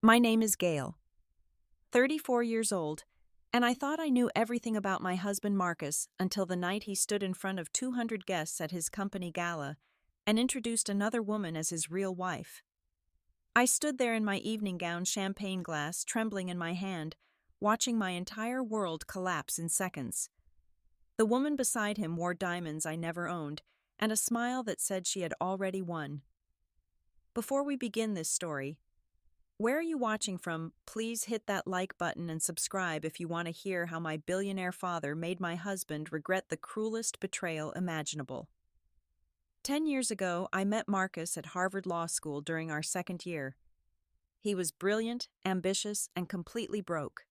My name is Gail, 34 years old, and I thought I knew everything about my husband Marcus until the night he stood in front of 200 guests at his company gala and introduced another woman as his real wife. I stood there in my evening gown, champagne glass trembling in my hand, watching my entire world collapse in seconds. The woman beside him wore diamonds I never owned and a smile that said she had already won. Before we begin this story, where are you watching from? Please hit that like button and subscribe if you want to hear how my billionaire father made my husband regret the cruelest betrayal imaginable. 10 years ago, I met Marcus at Harvard Law School during our second year. He was brilliant, ambitious, and completely broke.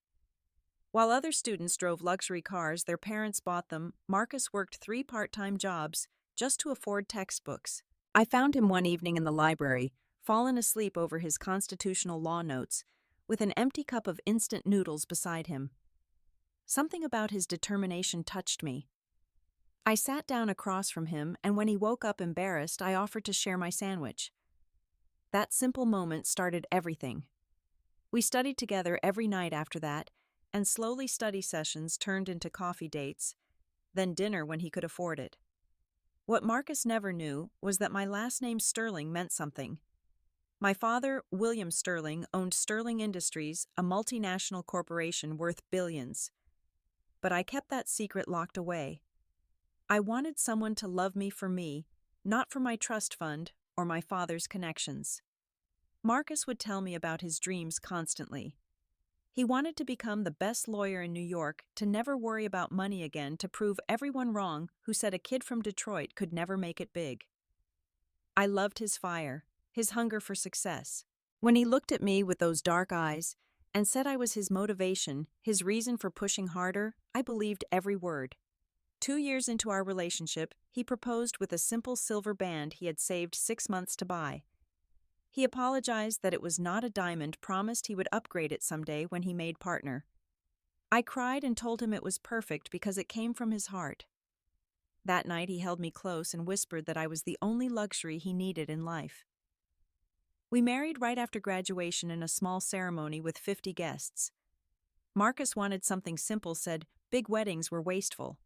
While other students drove luxury cars their parents bought them, Marcus worked 3 part-time jobs just to afford textbooks. I found him one evening in the library, fallen asleep over his constitutional law notes, with an empty cup of instant noodles beside him. Something about his determination touched me. I sat down across from him, and when he woke up embarrassed, I offered to share my sandwich. That simple moment started everything. We studied together every night after that, and slowly study sessions turned into coffee dates, then dinner when he could afford it. What Marcus never knew was that my last name Sterling meant something. My father, William Sterling, owned Sterling Industries, a multinational corporation worth billions. But I kept that secret locked away. I wanted someone to love me, not for my trust fund or my father's connections. Marcus would tell me about his dreams constantly. He wanted to become the best lawyer in New York, to never worry about money again, to prove everyone wrong who said a kid from Detroit could never make it big. I loved his fire, his hunger for success. When he looked at me with those dark eyes and said I was his motivation, his reason for pushing harder, I believed every word. 2 years into our relationship, he proposed with a simple silver band he had saved 6 months to buy. He apologized that it was not a diamond, promised he would upgrade it someday when he made partner. I cried and told him it was perfect because it came from his heart. That night he held me close and whispered that I was the only luxury he needed in life. We married right after graduation in a small ceremony with 50 guests. Marcus wanted something simple, said big weddings were wasteful.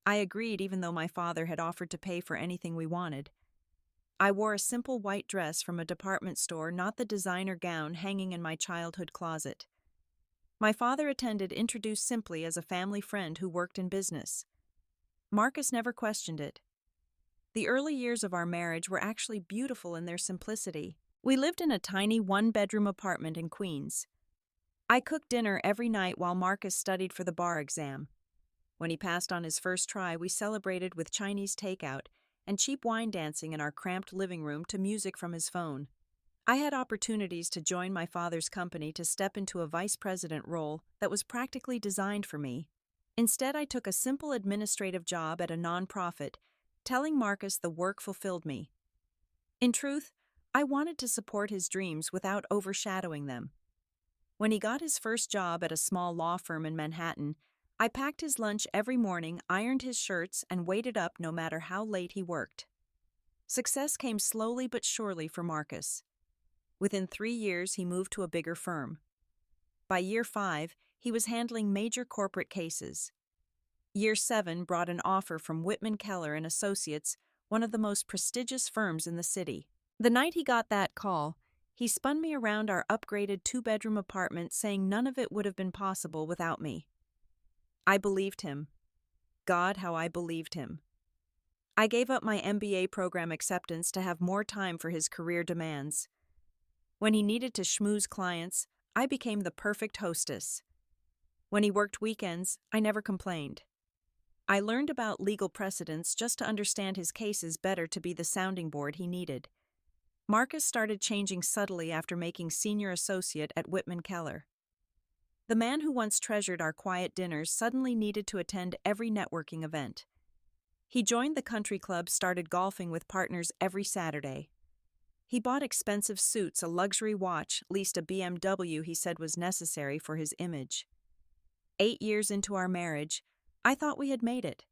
I agreed even though my father had offered to pay for anything we wanted. I wore a simple white dress from a department store, not the designer gown hanging in my childhood closet. My father attended, introduced simply as a family friend who worked in business. Marcus never questioned it. The early years of our marriage were actually beautiful in their simplicity. We lived in a tiny one-bedroom apartment in Queens. I cooked dinner every night while Marcus studied for the bar exam. When he passed on his first try, we celebrated with Chinese takeout and cheap wine dancing in our cramped living room to music from his phone. I had opportunities to join my father's company, to step into a vice president role that was practically designed for me. Instead, I took a simple administrative job at a nonprofit, telling Marcus the work fulfilled me. In truth, I wanted to support his dreams without overshadowing them. When he got his first job at a small law firm in Manhattan, I packed his lunch every morning, ironed his shirts, and waited up no matter how late he worked. Success came slowly but surely for Marcus. Within 3 years, he moved to a bigger firm. By year 5, he was handling major corporate cases. Year 7 brought an offer from Whitman Keller and Associates, one of the most prestigious firms in the city. The night he got that call, he spun me around our upgraded 2-bedroom apartment, saying none of it would have been possible without me. I believed him. God, how I believed him. I gave up my MBA program acceptance to have more time for his career demands. When he needed to schmooze clients, I became the perfect hostess. When he worked weekends, I never complained. I learned about legal precedents just to understand his cases better, to be the sounding board he needed. Marcus started changing subtly after making senior associate at Whitman Keller. The man who once treasured our quiet dinners suddenly needed to attend every networking event. He joined the country club, started golfing with partners every Saturday. He bought expensive suits, a luxury watch, leased a BMW he said was necessary for his image. 8 years into our marriage, I thought we had made it.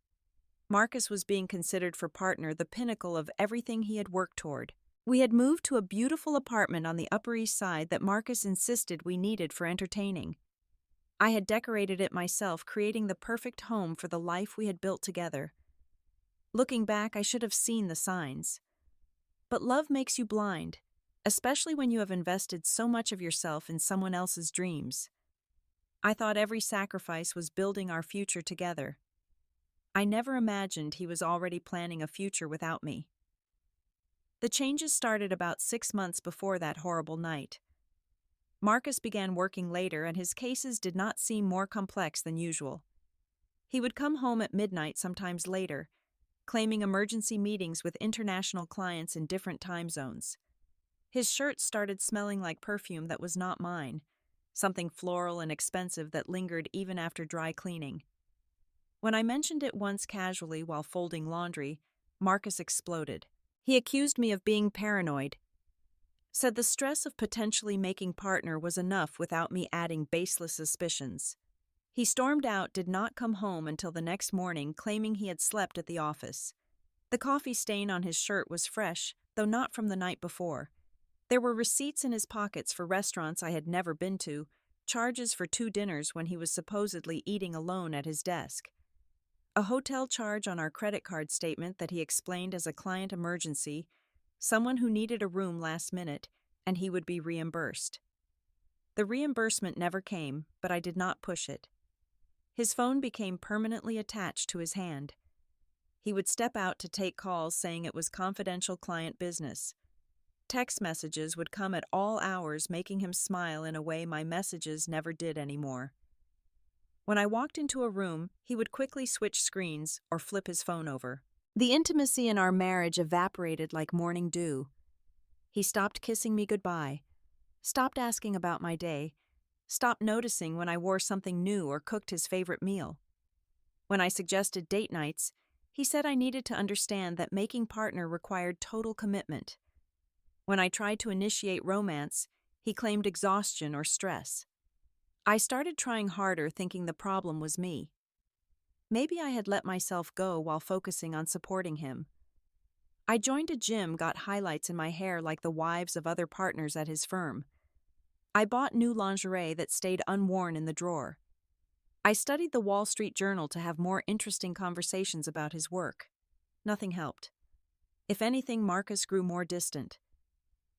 Marcus was being considered for partner, the pinnacle of everything he had worked toward. We had moved to a beautiful apartment on the Upper East Side that Marcus insisted we needed for entertaining. I had decorated it myself, creating the perfect home for the life we had built together. Looking back, I should have seen the signs. But love makes you blind, especially when you have invested so much of yourself in someone else's dreams. I thought every sacrifice was building our future together. I never imagined he was already planning a future without me. The changes started about 6 months before that horrible night. Marcus began working later, and his cases did not seem more complex than usual. He would come home at midnight, sometimes later, claiming emergency meetings with international clients in different time zones. His shirts started smelling like perfume that was not mine, something floral and expensive that lingered even after dry cleaning. When I mentioned it once casually while folding laundry, Marcus exploded. He accused me of being paranoid, said the stress of potentially making partner was enough without me adding baseless suspicions. He stormed out, did not come home until the next morning, claiming he had slept at the office. The coffee stain on his shirt was fresh, though not from the night before. There were receipts in his pockets for restaurants I had never been to, charges for 2 dinners when he was supposedly eating alone at his desk. A hotel charge on our credit card statement that he explained as a client emergency, someone who needed a room last minute, and he would be reimbursed. The reimbursement never came, but I did not push it. His phone became permanently attached to his hand. He would step out to take calls, saying it was confidential client business. Text messages would come at all hours, making him smile in a way my messages never did anymore. When I walked into a room, he would quickly switch screens or flip his phone over. The intimacy in our marriage evaporated like morning dew. He stopped kissing me goodbye, stopped asking about my day, stopped noticing when I wore something new or cooked his favorite meal. When I suggested date nights, he said I needed to understand that making partner required total commitment. When I tried to initiate romance, he claimed exhaustion or stress. I started trying harder, thinking the problem was me. Maybe I had let myself go while focusing on supporting him. I joined a gym, got highlights in my hair like the wives of other partners at his firm. I bought new lingerie that stayed unworn in the drawer. I studied the Wall Street Journal to have more interesting conversations about his work. Nothing helped. If anything, Marcus grew more distant.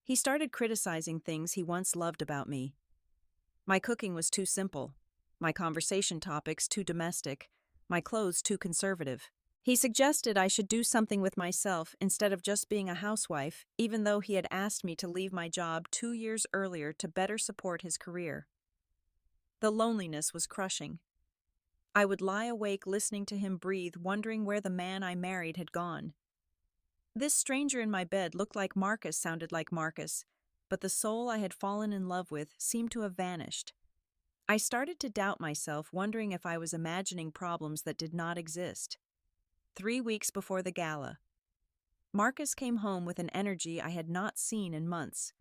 He started criticizing things he once loved about me. My cooking was too simple, my conversation topics too domestic, my clothes too conservative. He suggested I should do something with myself instead of just being a housewife, even though he had asked me to leave my job 2 years earlier to better support his career. The loneliness was crushing. I would lie awake listening to him breathe, wondering where the man I married had gone. This stranger in my bed looked like Marcus, sounded like Marcus, but the soul I had fallen in love with seemed to have vanished. I started to doubt myself, wondering if I was imagining problems that did not exist. 3 weeks before the gala, Marcus came home with an energy I had not seen in months.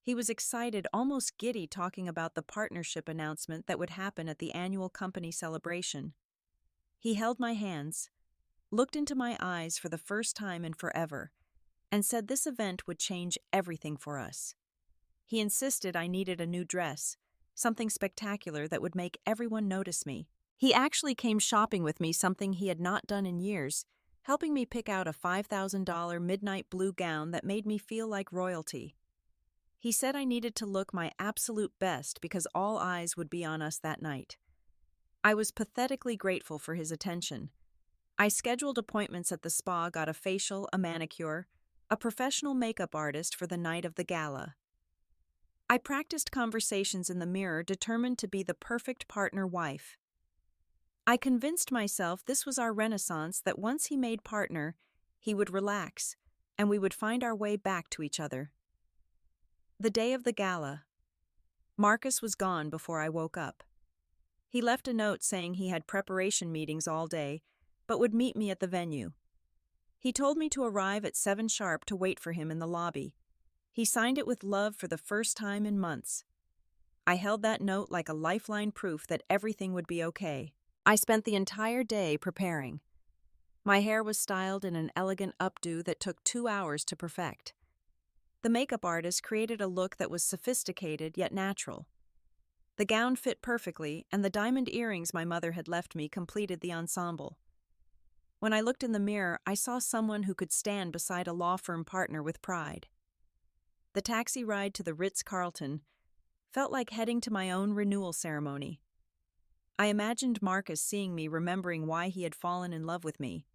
He was excited, almost giddy, talking about the partnership announcement that would happen at the annual company celebration. He held my hands, looked into my eyes for the first time in forever, and said this event would change everything for us. He insisted I needed a new dress, something spectacular that would make everyone notice me. He actually came shopping with me, something he had not done in years, helping me pick out a $5,000 midnight blue gown that made me feel like royalty. He said I needed to look my absolute best because all eyes would be on us that night. I was pathetically grateful for his attention. I scheduled appointments at the spa, got a facial, a manicure, a professional makeup artist for the night of the gala. I practiced conversations in the mirror, determined to be the perfect partner wife. I convinced myself this was our renaissance, that once he made partner, he would relax, and we would find our way back to each other. The day of the gala. Marcus was gone before I woke up. He left a note saying he had preparation meetings all day, but would meet me at the venue. He told me to arrive at 7 sharp to wait for him in the lobby. He signed it with love for the first time in months. I held that note like a lifeline, proof that everything would be okay. I spent the entire day preparing. My hair was styled in an elegant updo that took 2 hours to perfect. The makeup artist created a look that was sophisticated yet natural. The gown fit perfectly, and the diamond earrings my mother had left me completed the ensemble. When I looked in the mirror, I saw someone who could stand beside a law firm partner with pride. The taxi ride to the Ritz-Carlton felt like heading to my own renewal ceremony. I imagined Marcus seeing me, remembering why he had fallen in love with me.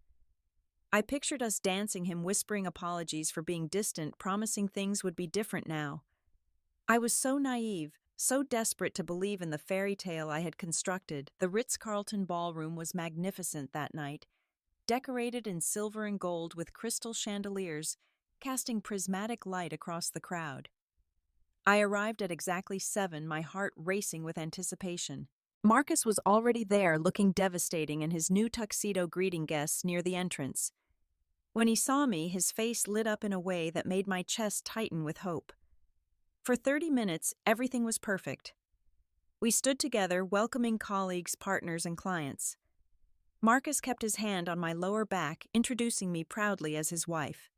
I pictured us dancing, him whispering apologies for being distant, promising things would be different now. I was so naive, so desperate to believe in the fairy tale I had constructed. The Ritz-Carlton ballroom was magnificent that night, decorated in silver and gold with crystal chandeliers, casting prismatic light across the crowd. I arrived at exactly 7, my heart racing with anticipation. Marcus was already there, looking devastating in his new tuxedo, greeting guests near the entrance. When he saw me, his face lit up in a way that made my chest tighten with hope. For 30 minutes, everything was perfect. We stood together, welcoming colleagues, partners, and clients. Marcus kept his hand on my lower back, introducing me proudly as his wife.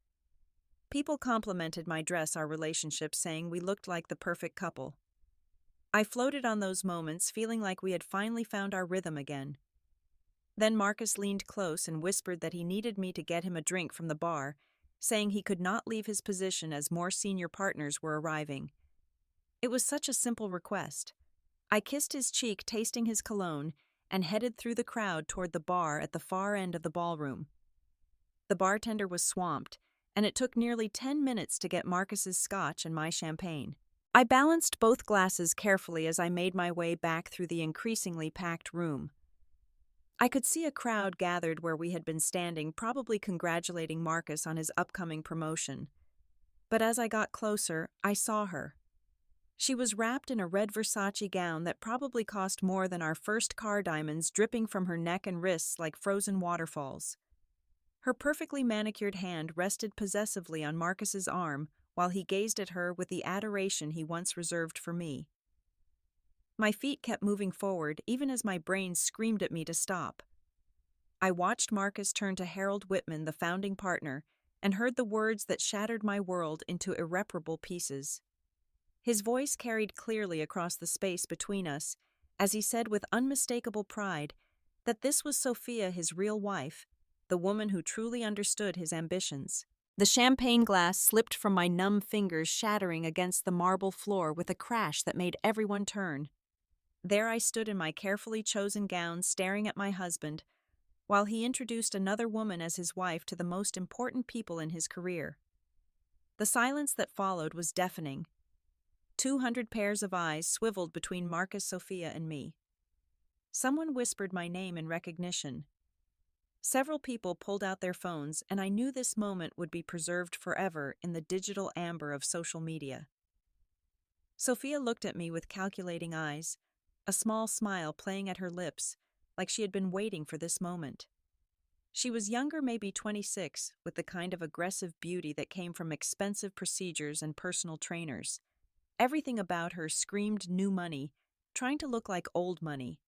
People complimented my dress, our relationship, saying we looked like the perfect couple. I floated on those moments, feeling like we had finally found our rhythm again. Then Marcus leaned close and whispered that he needed me to get him a drink from the bar, saying he could not leave his position as more senior partners were arriving. It was such a simple request. I kissed his cheek, tasting his cologne, and headed through the crowd toward the bar at the far end of the ballroom. The bartender was swamped, and it took nearly 10 minutes to get Marcus's scotch and my champagne. I balanced both glasses carefully as I made my way back through the increasingly packed room. I could see a crowd gathered where we had been standing, probably congratulating Marcus on his upcoming promotion. But as I got closer, I saw her. She was wrapped in a red Versace gown that probably cost more than our first car, diamonds dripping from her neck and wrists like frozen waterfalls. Her perfectly manicured hand rested possessively on Marcus's arm while he gazed at her with the adoration he once reserved for me. My feet kept moving forward, even as my brain screamed at me to stop. I watched Marcus turn to Harold Whitman, the founding partner, and heard the words that shattered my world into irreparable pieces. His voice carried clearly across the space between us, as he said with unmistakable pride that this was Sophia, his real wife, the woman who truly understood his ambitions. The champagne glass slipped from my numb fingers, shattering against the marble floor with a crash that made everyone turn. There I stood in my carefully chosen gown, staring at my husband, while he introduced another woman as his wife to the most important people in his career. The silence that followed was deafening. 200 pairs of eyes swiveled between Marcus, Sophia, and me. Someone whispered my name in recognition. Several people pulled out their phones, and I knew this moment would be preserved forever in the digital amber of social media. Sophia looked at me with calculating eyes, a small smile playing at her lips, like she had been waiting for this moment. She was younger, maybe 26, with the kind of aggressive beauty that came from expensive procedures and personal trainers. Everything about her screamed new money, trying to look like old money.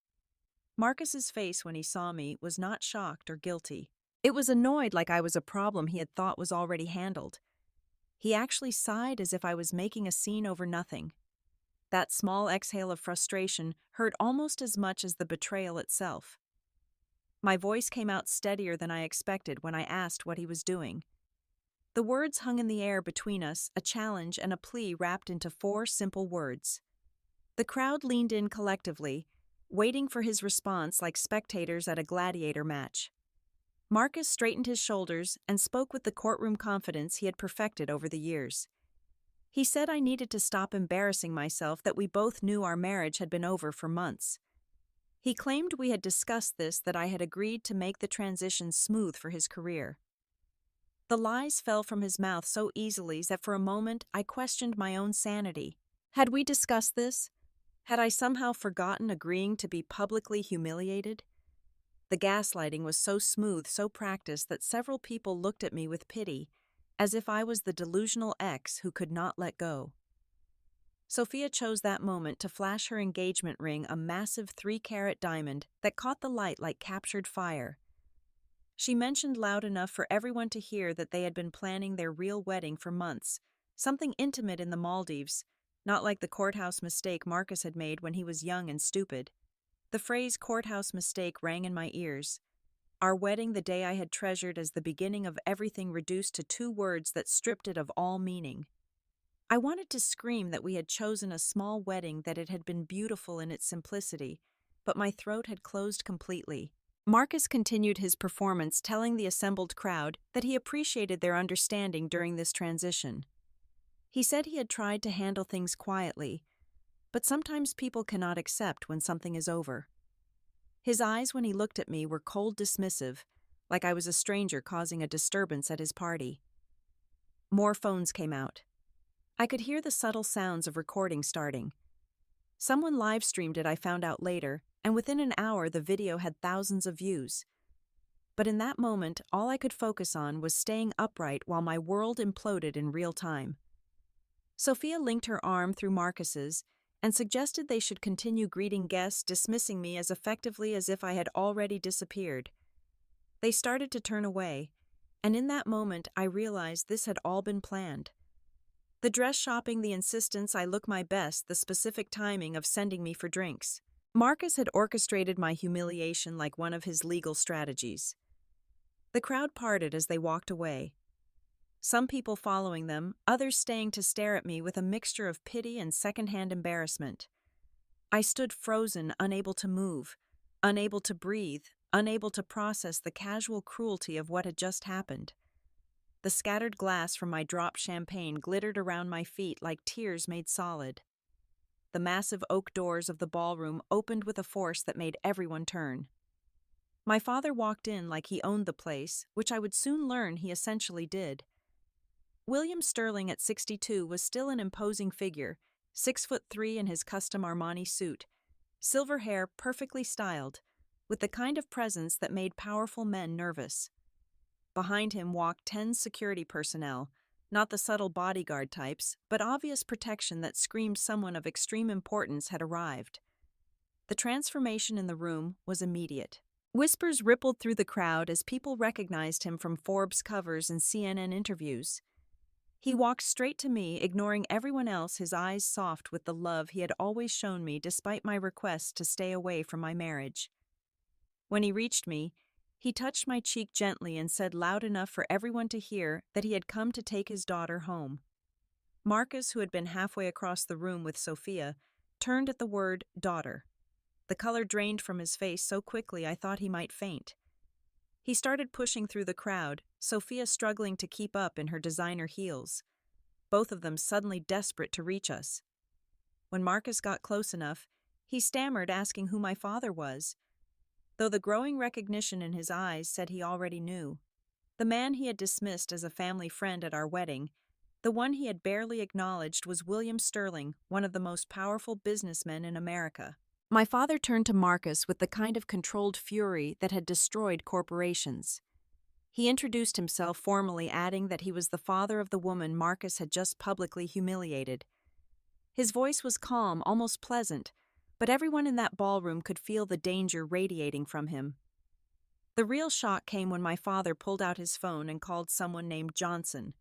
Marcus's face when he saw me was not shocked or guilty. It was annoyed, like I was a problem he had thought was already handled. He actually sighed as if I was making a scene over nothing. That small exhale of frustration hurt almost as much as the betrayal itself. My voice came out steadier than I expected when I asked what he was doing. The words hung in the air between us, a challenge and a plea wrapped into 4 simple words. The crowd leaned in collectively, waiting for his response like spectators at a gladiator match. Marcus straightened his shoulders and spoke with the courtroom confidence he had perfected over the years. He said I needed to stop embarrassing myself, that we both knew our marriage had been over for months. He claimed we had discussed this, that I had agreed to make the transition smooth for his career. The lies fell from his mouth so easily that for a moment I questioned my own sanity. Had we discussed this? Had I somehow forgotten agreeing to be publicly humiliated? The gaslighting was so smooth, so practiced, that several people looked at me with pity, as if I was the delusional ex who could not let go. Sophia chose that moment to flash her engagement ring, a massive 3-carat diamond that caught the light like captured fire. She mentioned loud enough for everyone to hear that they had been planning their real wedding for months, Something intimate in the Maldives, not like the courthouse mistake Marcus had made when he was young and stupid. The phrase courthouse mistake rang in my ears. Our wedding, the day I had treasured as the beginning of everything, reduced to two words that stripped it of all meaning. I wanted to scream that we had chosen a small wedding, that it had been beautiful in its simplicity, but my throat had closed completely. Marcus continued his performance, telling the assembled crowd that he appreciated their understanding during this transition. He said he had tried to handle things quietly, but sometimes people cannot accept when something is over. His eyes, when he looked at me, were cold, dismissive, like I was a stranger causing a disturbance at his party. More phones came out. I could hear the subtle sounds of recording starting. Someone live-streamed it, I found out later, and within an hour the video had thousands of views. But in that moment, all I could focus on was staying upright while my world imploded in real time. Sophia linked her arm through Marcus's and suggested they should continue greeting guests, dismissing me as effectively as if I had already disappeared. They started to turn away, and in that moment I realized this had all been planned. The dress shopping, the insistence I look my best, the specific timing of sending me for drinks. Marcus had orchestrated my humiliation like one of his legal strategies. The crowd parted as they walked away. Some people following them, others staying to stare at me with a mixture of pity and secondhand embarrassment. I stood frozen, unable to move, unable to breathe, unable to process the casual cruelty of what had just happened. The scattered glass from my dropped champagne glittered around my feet like tears made solid. The massive oak doors of the ballroom opened with a force that made everyone turn. My father walked in like he owned the place, which I would soon learn he essentially did. William Sterling, at 62, was still an imposing figure, 6'3" in his custom Armani suit, silver hair perfectly styled, with the kind of presence that made powerful men nervous. Behind him walked 10 security personnel, not the subtle bodyguard types, but obvious protection that screamed someone of extreme importance had arrived. The transformation in the room was immediate. Whispers rippled through the crowd as people recognized him from Forbes covers and CNN interviews. He walked straight to me, ignoring everyone else, his eyes soft with the love he had always shown me despite my request to stay away from my marriage. When he reached me, he touched my cheek gently and said loud enough for everyone to hear that he had come to take his daughter home. Marcus, who had been halfway across the room with Sophia, turned at the word daughter. The color drained from his face so quickly I thought he might faint. He started pushing through the crowd, Sophia struggling to keep up in her designer heels, both of them suddenly desperate to reach us. When Marcus got close enough, he stammered, asking who my father was, though the growing recognition in his eyes said he already knew. The man he had dismissed as a family friend at our wedding, the one he had barely acknowledged, was William Sterling, one of the most powerful businessmen in America. My father turned to Marcus with the kind of controlled fury that had destroyed corporations. He introduced himself formally, adding that he was the father of the woman Marcus had just publicly humiliated. His voice was calm, almost pleasant, but everyone in that ballroom could feel the danger radiating from him. The real shock came when my father pulled out his phone and called someone named Johnson.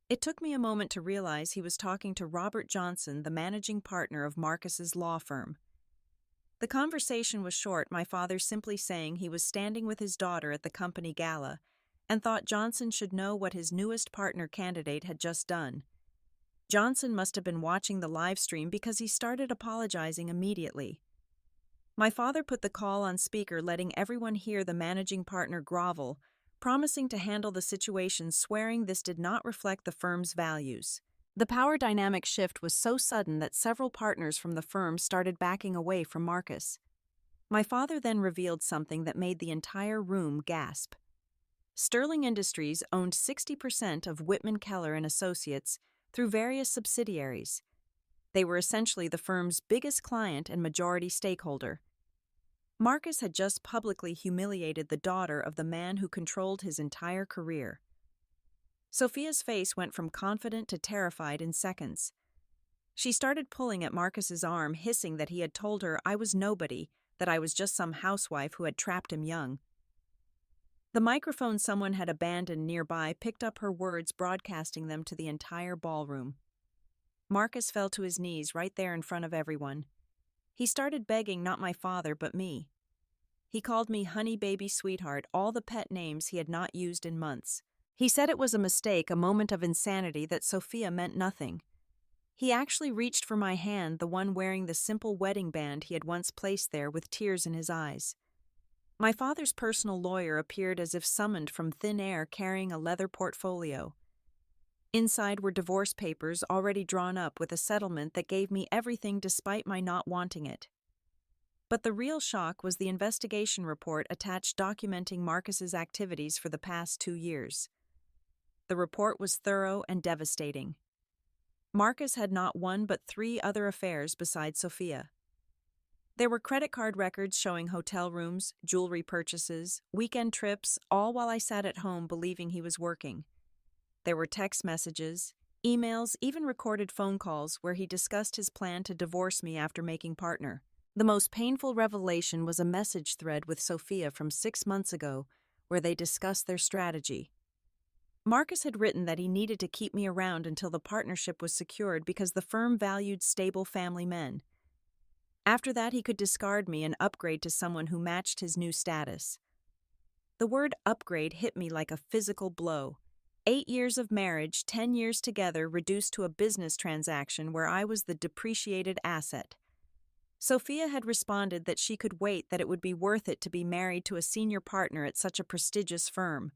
It took me a moment to realize he was talking to Robert Johnson, the managing partner of Marcus's law firm. The conversation was short, my father simply saying he was standing with his daughter at the company gala and thought Johnson should know what his newest partner candidate had just done. Johnson must have been watching the live stream because he started apologizing immediately. My father put the call on speaker, letting everyone hear the managing partner grovel, promising to handle the situation, swearing this did not reflect the firm's values. The power dynamic shift was so sudden that several partners from the firm started backing away from Marcus. My father then revealed something that made the entire room gasp. Sterling Industries owned 60% of Whitman Keller and Associates through various subsidiaries. They were essentially the firm's biggest client and majority stakeholder. Marcus had just publicly humiliated the daughter of the man who controlled his entire career. Sophia's face went from confident to terrified in seconds. She started pulling at Marcus's arm, hissing that he had told her I was nobody, that I was just some housewife who had trapped him young. The microphone someone had abandoned nearby picked up her words, broadcasting them to the entire ballroom. Marcus fell to his knees right there in front of everyone. He started begging not my father but me. He called me honey baby sweetheart, all the pet names he had not used in months. He said it was a mistake, a moment of insanity, that Sophia meant nothing. He actually reached for my hand, the one wearing the simple wedding band he had once placed there, with tears in his eyes. My father's personal lawyer appeared as if summoned from thin air, carrying a leather portfolio. Inside were divorce papers already drawn up, with a settlement that gave me everything despite my not wanting it. But the real shock was the investigation report attached documenting Marcus's activities for the past 2 years. The report was thorough and devastating. Marcus had not one but 3 other affairs besides Sophia. There were credit card records showing hotel rooms, jewelry purchases, weekend trips, all while I sat at home believing he was working. There were text messages, emails, even recorded phone calls where he discussed his plan to divorce me after making partner. The most painful revelation was a message thread with Sophia from 6 months ago where they discussed their strategy. Marcus had written that he needed to keep me around until the partnership was secured because the firm valued stable family men. After that, he could discard me and upgrade to someone who matched his new status. The word upgrade hit me like a physical blow. 8 years of marriage, 10 years together, reduced to a business transaction where I was the depreciated asset. Sophia had responded that she could wait, that it would be worth it to be married to a senior partner at such a prestigious firm.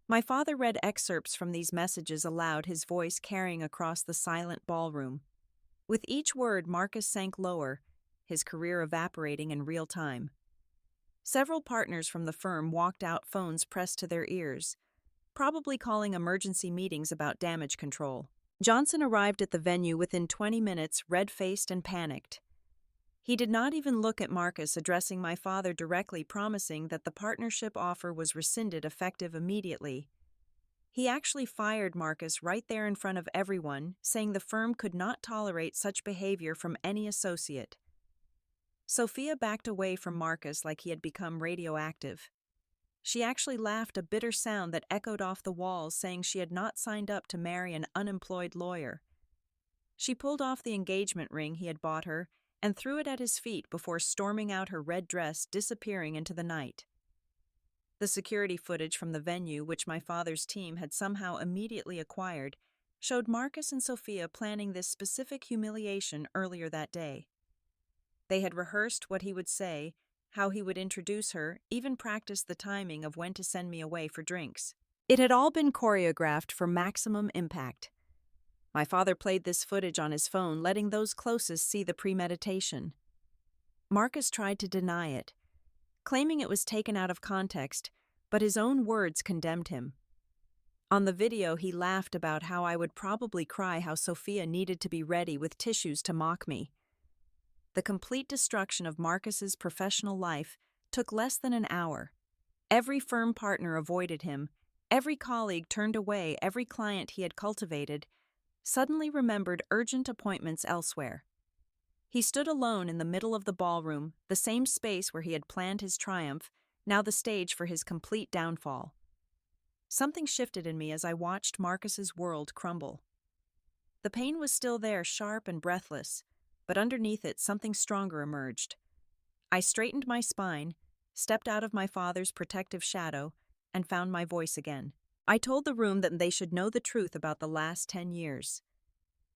My father read excerpts from these messages aloud, his voice carrying across the silent ballroom. With each word, Marcus sank lower, his career evaporating in real time. Several partners from the firm walked out, phones pressed to their ears, probably calling emergency meetings about damage control. Johnson arrived at the venue within 20 minutes, red-faced and panicked. He did not even look at Marcus, addressing my father directly, promising that the partnership offer was rescinded effective immediately. He actually fired Marcus right there in front of everyone, saying the firm could not tolerate such behavior from any associate. Sophia backed away from Marcus like he had become radioactive. She actually laughed, a bitter sound that echoed off the walls, saying she had not signed up to marry an unemployed lawyer. She pulled off the engagement ring he had bought her and threw it at his feet before storming out, her red dress disappearing into the night. The security footage from the venue, which my father's team had somehow immediately acquired, showed Marcus and Sophia planning this specific humiliation earlier that day. They had rehearsed what he would say, how he would introduce her, even practiced the timing of when to send me away for drinks. It had all been choreographed for maximum impact. My father played this footage on his phone, letting those closest see the premeditation. Marcus tried to deny it, claiming it was taken out of context, but his own words condemned him. On the video, he laughed about how I would probably cry, how Sophia needed to be ready with tissues to mock me. The complete destruction of Marcus's professional life took less than an hour. Every firm partner avoided him, every colleague turned away, every client he had cultivated suddenly remembered urgent appointments elsewhere. He stood alone in the middle of the ballroom, the same space where he had planned his triumph, now the stage for his complete downfall. Something shifted in me as I watched Marcus's world crumble. The pain was still there, sharp and breathless, but underneath it something stronger emerged. I straightened my spine, stepped out of my father's protective shadow, and found my voice again. I told the room that they should know the truth about the last 10 years.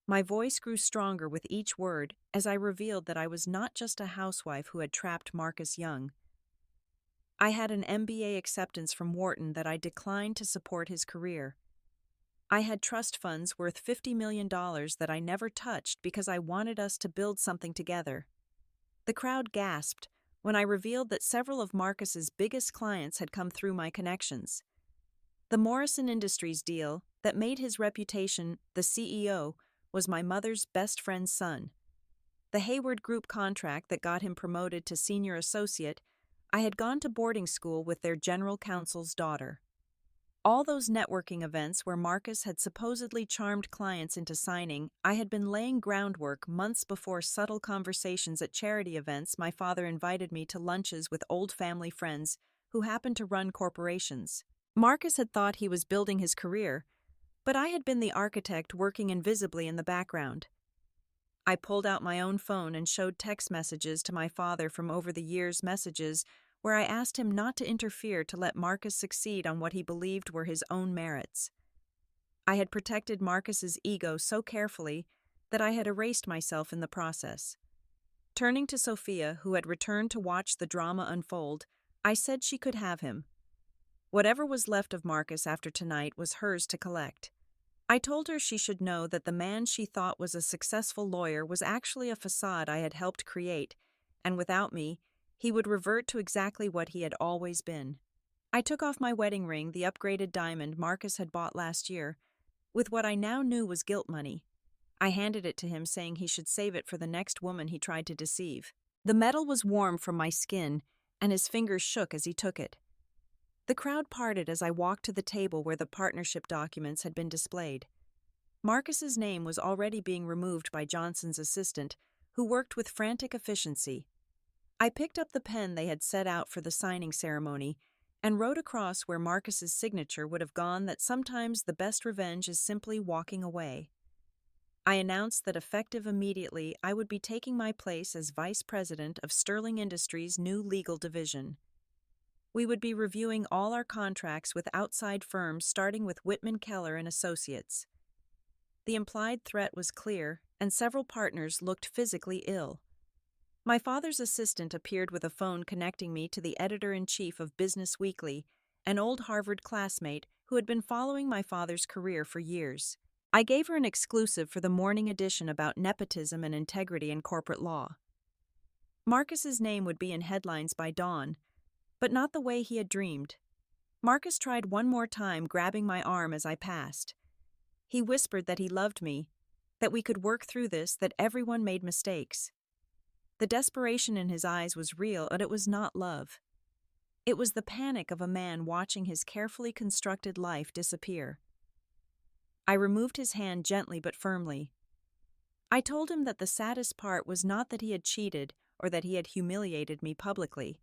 My voice grew stronger with each word as I revealed that I was not just a housewife who had trapped Marcus Young. I had an MBA acceptance from Wharton that I declined to support his career. I had trust funds worth $50 million that I never touched because I wanted us to build something together. The crowd gasped when I revealed that several of Marcus's biggest clients had come through my connections. The Morrison Industries deal that made his reputation the CEO was my mother's best friend's son. The Hayward Group contract that got him promoted to senior associate, I had gone to boarding school with their general counsel's daughter. All those networking events where Marcus had supposedly charmed clients into signing, I had been laying groundwork months before. Subtle conversations at charity events. My father invited me to lunches with old family friends who happened to run corporations. Marcus had thought he was building his career, but I had been the architect working invisibly in the background. I pulled out my own phone and showed text messages to my father from over the years' messages where I asked him not to interfere to let Marcus succeed on what he believed were his own merits. I had protected Marcus's ego so carefully that I had erased myself in the process. Turning to Sophia, who had returned to watch the drama unfold, I said she could have him. Whatever was left of Marcus after tonight was hers to collect. I told her she should know that the man she thought was a successful lawyer was actually a facade I had helped create, and without me, he would revert to exactly what he had always been. I took off my wedding ring, the upgraded diamond Marcus had bought last year, with what I now knew was guilt money. I handed it to him, saying he should save it for the next woman he tried to deceive. The metal was warm from my skin, and his fingers shook as he took it. The crowd parted as I walked to the table where the partnership documents had been displayed. Marcus's name was already being removed by Johnson's assistant, who worked with frantic efficiency. I picked up the pen they had set out for the signing ceremony and wrote across where Marcus's signature would have gone that sometimes the best revenge is simply walking away. I announced that effective immediately I would be taking my place as vice president of Sterling Industries' new legal division. We would be reviewing all our contracts with outside firms, starting with Whitman Keller and Associates. The implied threat was clear, and several partners looked physically ill. My father's assistant appeared with a phone connecting me to the editor-in-chief of Business Weekly, an old Harvard classmate who had been following my father's career for years. I gave her an exclusive for the morning edition about nepotism and integrity in corporate law. Marcus's name would be in headlines by dawn, but not the way he had dreamed. Marcus tried one more time, grabbing my arm as I passed. He whispered that he loved me, that we could work through this, that everyone made mistakes. The desperation in his eyes was real, but it was not love. It was the panic of a man watching his carefully constructed life disappear. I removed his hand gently but firmly. I told him that the saddest part was not that he had cheated or that he had humiliated me publicly.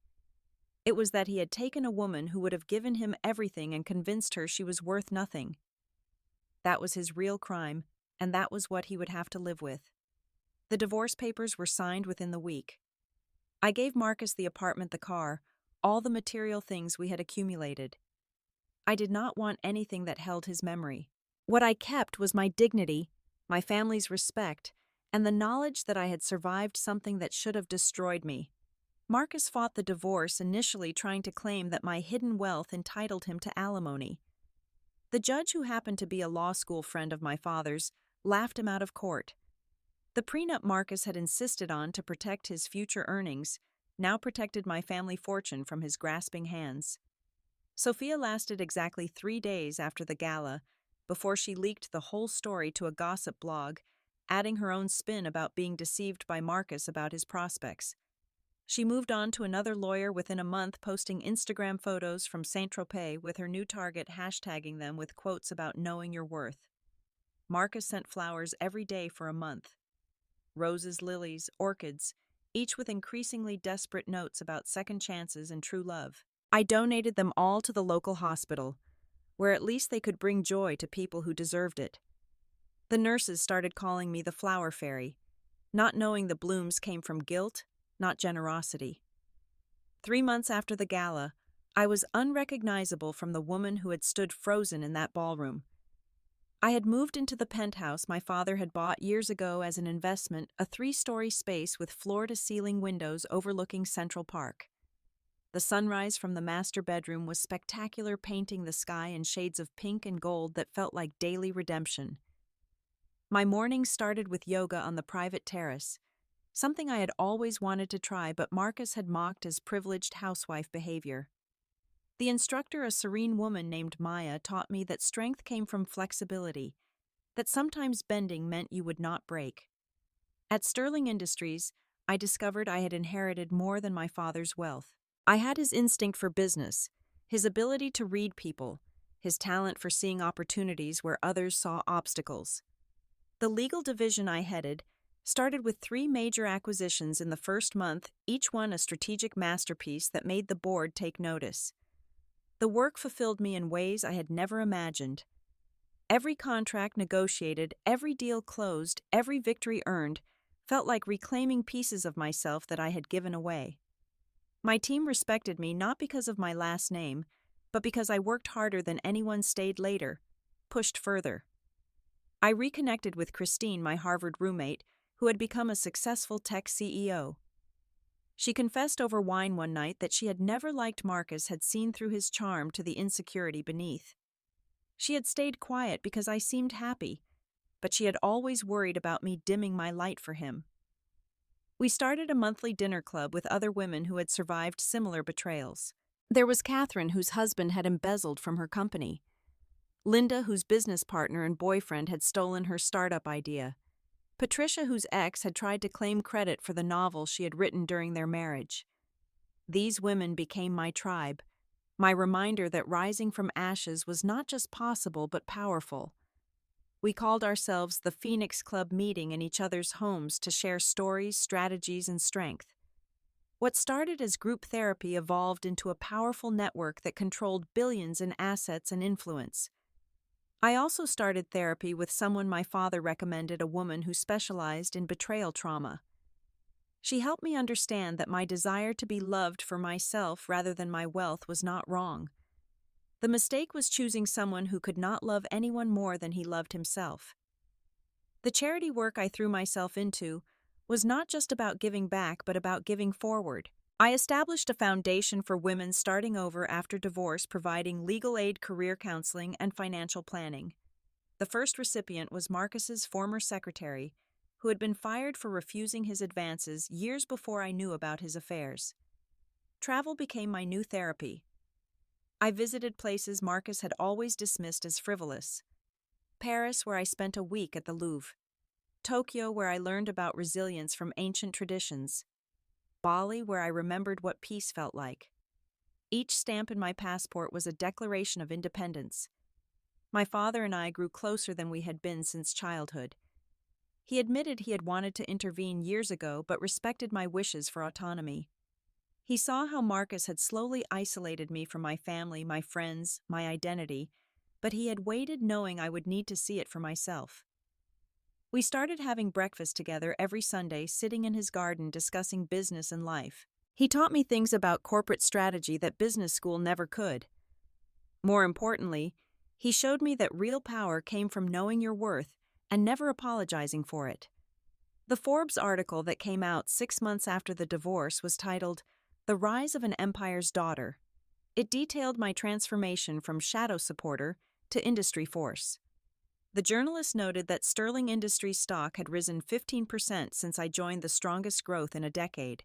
It was that he had taken a woman who would have given him everything and convinced her she was worth nothing. That was his real crime, and that was what he would have to live with. The divorce papers were signed within the week. I gave Marcus the apartment, the car, all the material things we had accumulated. I did not want anything that held his memory. What I kept was my dignity, my family's respect, and the knowledge that I had survived something that should have destroyed me. Marcus fought the divorce, initially trying to claim that my hidden wealth entitled him to alimony. The judge, who happened to be a law school friend of my father's, laughed him out of court. The prenup Marcus had insisted on to protect his future earnings now protected my family fortune from his grasping hands. Sophia lasted exactly 3 days after the gala before she leaked the whole story to a gossip blog, adding her own spin about being deceived by Marcus about his prospects. She moved on to another lawyer within a month, posting Instagram photos from Saint-Tropez with her new target, hashtagging them with quotes about knowing your worth. Marcus sent flowers every day for a month. Roses, lilies, orchids, each with increasingly desperate notes about second chances and true love. I donated them all to the local hospital, where at least they could bring joy to people who deserved it. The nurses started calling me the flower fairy, not knowing the blooms came from guilt, not generosity. 3 months after the gala, I was unrecognizable from the woman who had stood frozen in that ballroom. I had moved into the penthouse my father had bought years ago as an investment, a 3-story space with floor-to-ceiling windows overlooking Central Park. The sunrise from the master bedroom was spectacular, painting the sky in shades of pink and gold that felt like daily redemption. My mornings started with yoga on the private terrace, something I had always wanted to try, but Marcus had mocked as privileged housewife behavior. The instructor, a serene woman named Maya, taught me that strength came from flexibility, that sometimes bending meant you would not break. At Sterling Industries, I discovered I had inherited more than my father's wealth. I had his instinct for business, his ability to read people, his talent for seeing opportunities where others saw obstacles. The legal division I headed Started with 3 major acquisitions in the first month, each one a strategic masterpiece that made the board take notice. The work fulfilled me in ways I had never imagined. Every contract negotiated, every deal closed, every victory earned felt like reclaiming pieces of myself that I had given away. My team respected me not because of my last name, but because I worked harder than anyone, stayed later, pushed further. I reconnected with Christine, my Harvard roommate, who had become a successful tech CEO. She confessed over wine one night that she had never liked Marcus, had seen through his charm to the insecurity beneath. She had stayed quiet because I seemed happy, but she had always worried about me dimming my light for him. We started a monthly dinner club with other women who had survived similar betrayals. There was Catherine, whose husband had embezzled from her company. Linda, whose business partner and boyfriend had stolen her startup idea. Patricia, whose ex had tried to claim credit for the novel she had written during their marriage. These women became my tribe, my reminder that rising from ashes was not just possible but powerful. We called ourselves the Phoenix Club, meeting in each other's homes to share stories, strategies, and strength. What started as group therapy evolved into a powerful network that controlled billions in assets and influence. I also started therapy with someone my father recommended, a woman who specialized in betrayal trauma. She helped me understand that my desire to be loved for myself rather than my wealth was not wrong. The mistake was choosing someone who could not love anyone more than he loved himself. The charity work I threw myself into was not just about giving back but about giving forward. I established a foundation for women starting over after divorce, providing legal aid, career counseling, and financial planning. The first recipient was Marcus's former secretary, who had been fired for refusing his advances years before I knew about his affairs. Travel became my new therapy. I visited places Marcus had always dismissed as frivolous. Paris, where I spent a week at the Louvre. Tokyo, where I learned about resilience from ancient traditions. Bali, where I remembered what peace felt like. Each stamp in my passport was a declaration of independence. My father and I grew closer than we had been since childhood. He admitted he had wanted to intervene years ago but respected my wishes for autonomy. He saw how Marcus had slowly isolated me from my family, my friends, my identity, but he had waited knowing I would need to see it for myself. We started having breakfast together every Sunday, sitting in his garden discussing business and life. He taught me things about corporate strategy that business school never could. More importantly, he showed me that real power came from knowing your worth and never apologizing for it. The Forbes article that came out 6 months after the divorce was titled, "The Rise of an Empire's Daughter." It detailed my transformation from shadow supporter to industry force. The journalist noted that Sterling Industries stock had risen 15% since I joined, the strongest growth in a decade.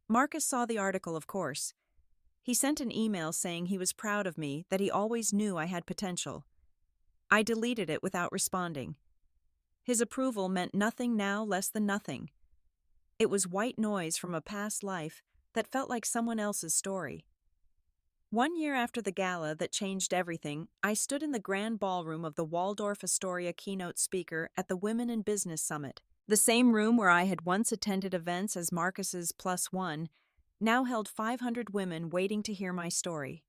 Marcus saw the article, of course. He sent an email saying he was proud of me, that he always knew I had potential. I deleted it without responding. His approval meant nothing now, less than nothing. It was white noise from a past life that felt like someone else's story. 1 year after the gala that changed everything, I stood in the grand ballroom of the Waldorf Astoria keynote speaker at the Women in Business Summit. The same room where I had once attended events as Marcus's +1 now held 500 women waiting to hear my story.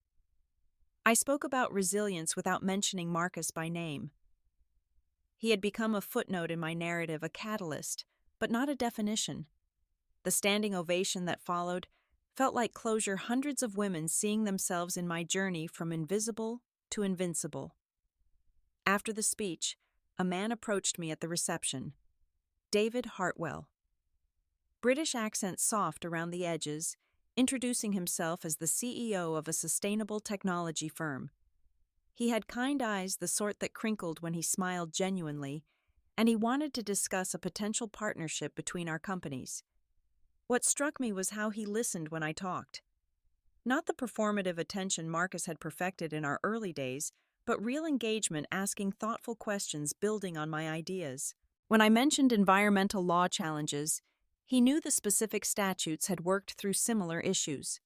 I spoke about resilience without mentioning Marcus by name. He had become a footnote in my narrative, a catalyst, but not a definition. The standing ovation that followed felt like closure, hundreds of women seeing themselves in my journey from invisible to invincible. After the speech, a man approached me at the reception. David Hartwell. British accent soft around the edges, introducing himself as the CEO of a sustainable technology firm. He had kind eyes, the sort that crinkled when he smiled genuinely, and he wanted to discuss a potential partnership between our companies. What struck me was how he listened when I talked. Not the performative attention Marcus had perfected in our early days, but real engagement, asking thoughtful questions, building on my ideas. When I mentioned environmental law challenges, he knew the specific statutes had worked through similar issues.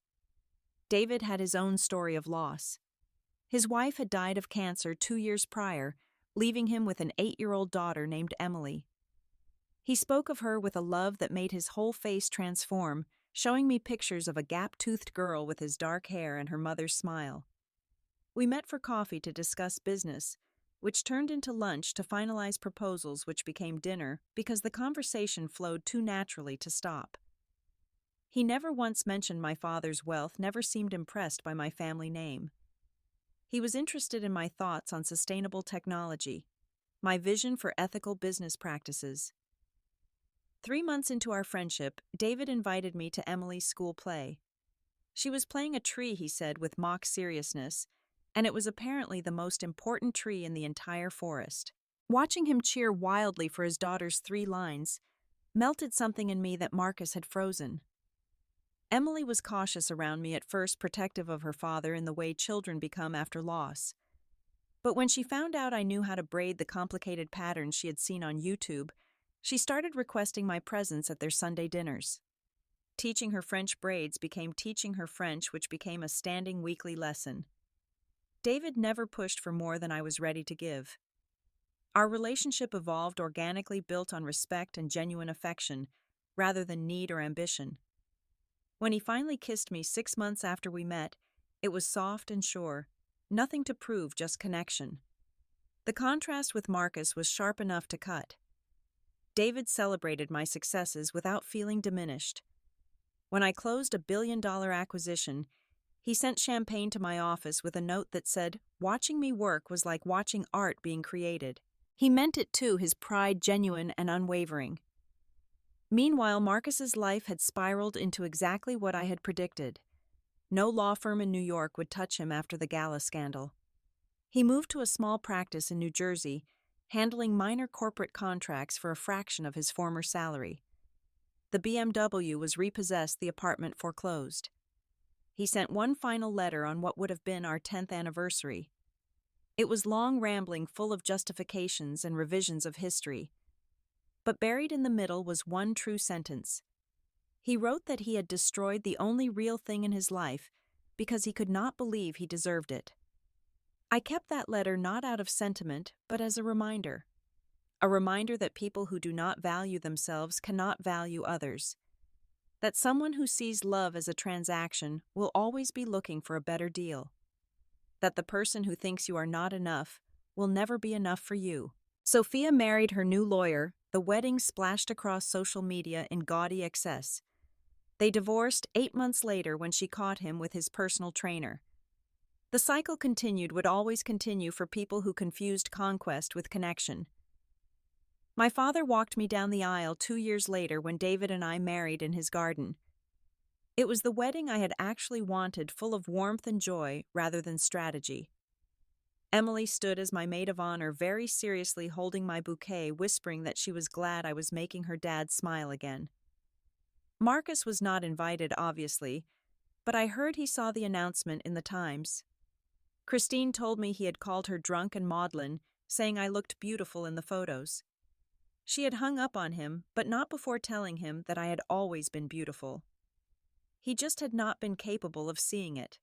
David had his own story of loss. His wife had died of cancer 2 years prior, leaving him with an 8-year-old daughter named Emily. He spoke of her with a love that made his whole face transform, showing me pictures of a gap-toothed girl with his dark hair and her mother's smile. We met for coffee to discuss business, which turned into lunch to finalize proposals, which became dinner because the conversation flowed too naturally to stop. He never once mentioned my father's wealth, never seemed impressed by my family name. He was interested in my thoughts on sustainable technology, my vision for ethical business practices. 3 months into our friendship, David invited me to Emily's school play. She was playing a tree, he said, with mock seriousness, and it was apparently the most important tree in the entire forest. Watching him cheer wildly for his daughter's 3 lines melted something in me that Marcus had frozen. Emily was cautious around me at first, protective of her father in the way children become after loss. But when she found out I knew how to braid the complicated patterns she had seen on YouTube, she started requesting my presence at their Sunday dinners. Teaching her French braids became teaching her French, which became a standing weekly lesson. David never pushed for more than I was ready to give. Our relationship evolved organically, built on respect and genuine affection, rather than need or ambition. When he finally kissed me 6 months after we met, it was soft and sure, nothing to prove, just connection. The contrast with Marcus was sharp enough to cut. David celebrated my successes without feeling diminished. When I closed a billion-dollar acquisition, he sent champagne to my office with a note that said, "Watching me work was like watching art being created." He meant it too, his pride genuine and unwavering. Meanwhile, Marcus's life had spiraled into exactly what I had predicted. No law firm in New York would touch him after the gala scandal. He moved to a small practice in New Jersey, handling minor corporate contracts for a fraction of his former salary. The BMW was repossessed, the apartment foreclosed. He sent one final letter on what would have been our 10th anniversary. It was long, rambling, full of justifications and revisions of history. But buried in the middle was one true sentence. He wrote that he had destroyed the only real thing in his life because he could not believe he deserved it. I kept that letter not out of sentiment, but as a reminder. A reminder that people who do not value themselves cannot value others. That someone who sees love as a transaction will always be looking for a better deal. That the person who thinks you are not enough will never be enough for you. Sophia married her new lawyer. The wedding splashed across social media in gaudy excess. They divorced 8 months later when she caught him with his personal trainer. The cycle continued, would always continue for people who confused conquest with connection. My father walked me down the aisle 2 years later when David and I married in his garden. It was the wedding I had actually wanted, full of warmth and joy rather than strategy. Emily stood as my maid of honor, very seriously holding my bouquet, whispering that she was glad I was making her dad smile again. Marcus was not invited, obviously, but I heard he saw the announcement in the Times. Christine told me he had called her drunk and maudlin, saying I looked beautiful in the photos. She had hung up on him, but not before telling him that I had always been beautiful. He just had not been capable of seeing it.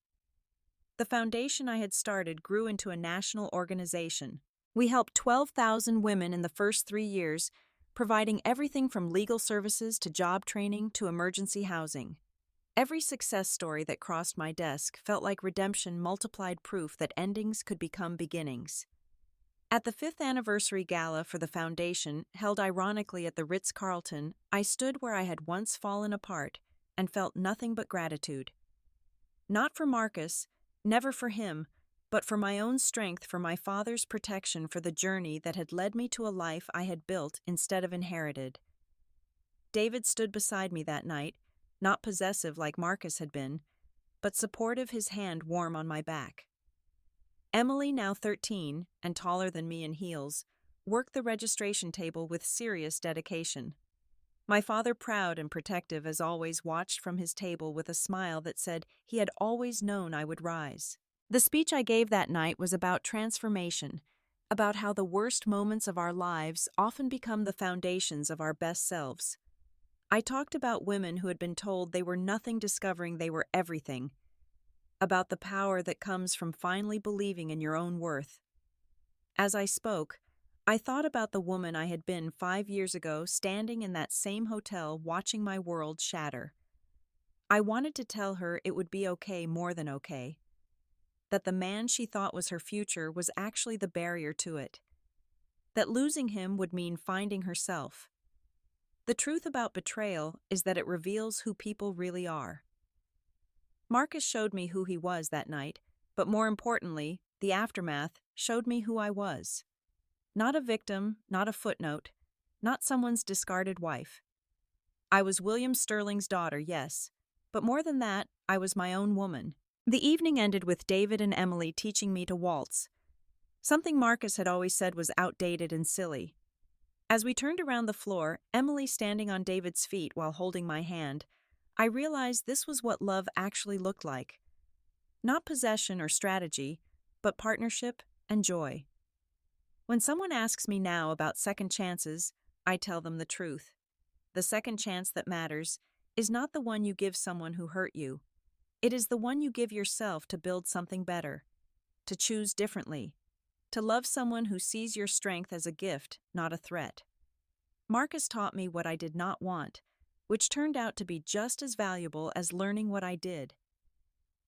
The foundation I had started grew into a national organization. We helped 12,000 women in the first 3 years, providing everything from legal services to job training to emergency housing. Every success story that crossed my desk felt like redemption, multiplied proof that endings could become beginnings. At the 5th anniversary gala for the foundation, held ironically at the Ritz-Carlton, I stood where I had once fallen apart and felt nothing but gratitude. Not for Marcus, never for him, but for my own strength, for my father's protection, for the journey that had led me to a life I had built instead of inherited. David stood beside me that night, not possessive like Marcus had been, but supportive, his hand warm on my back. Emily, now 13 and taller than me in heels, worked the registration table with serious dedication. My father, proud and protective as always, watched from his table with a smile that said he had always known I would rise. The speech I gave that night was about transformation, about how the worst moments of our lives often become the foundations of our best selves. I talked about women who had been told they were nothing, discovering they were everything, about the power that comes from finally believing in your own worth. As I spoke, I thought about the woman I had been 5 years ago, standing in that same hotel watching my world shatter. I wanted to tell her it would be okay, more than okay, that the man she thought was her future was actually the barrier to it, that losing him would mean finding herself. The truth about betrayal is that it reveals who people really are. Marcus showed me who he was that night, but more importantly, the aftermath showed me who I was. Not a victim, not a footnote, not someone's discarded wife. I was William Sterling's daughter, yes, but more than that, I was my own woman. The evening ended with David and Emily teaching me to waltz, something Marcus had always said was outdated and silly. As we turned around the floor, Emily standing on David's feet while holding my hand, I realized this was what love actually looked like. Not possession or strategy, but partnership and joy. When someone asks me now about second chances, I tell them the truth. The second chance that matters is not the one you give someone who hurt you. It is the one you give yourself to build something better, to choose differently, to love someone who sees your strength as a gift, not a threat. Marcus taught me what I did not want, which turned out to be just as valuable as learning what I did.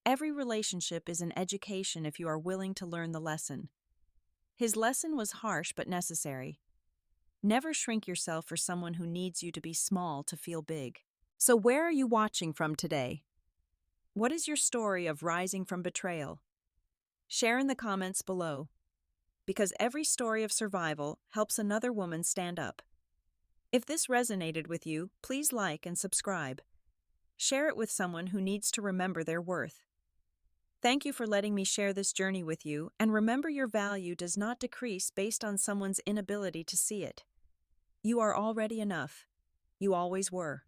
Every relationship is an education if you are willing to learn the lesson. His lesson was harsh but necessary. Never shrink yourself for someone who needs you to be small to feel big. So where are you watching from today? What is your story of rising from betrayal? Share in the comments below, because every story of survival helps another woman stand up. If this resonated with you, please like and subscribe. Share it with someone who needs to remember their worth. Thank you for letting me share this journey with you, and remember, your value does not decrease based on someone's inability to see it. You are already enough. You always were.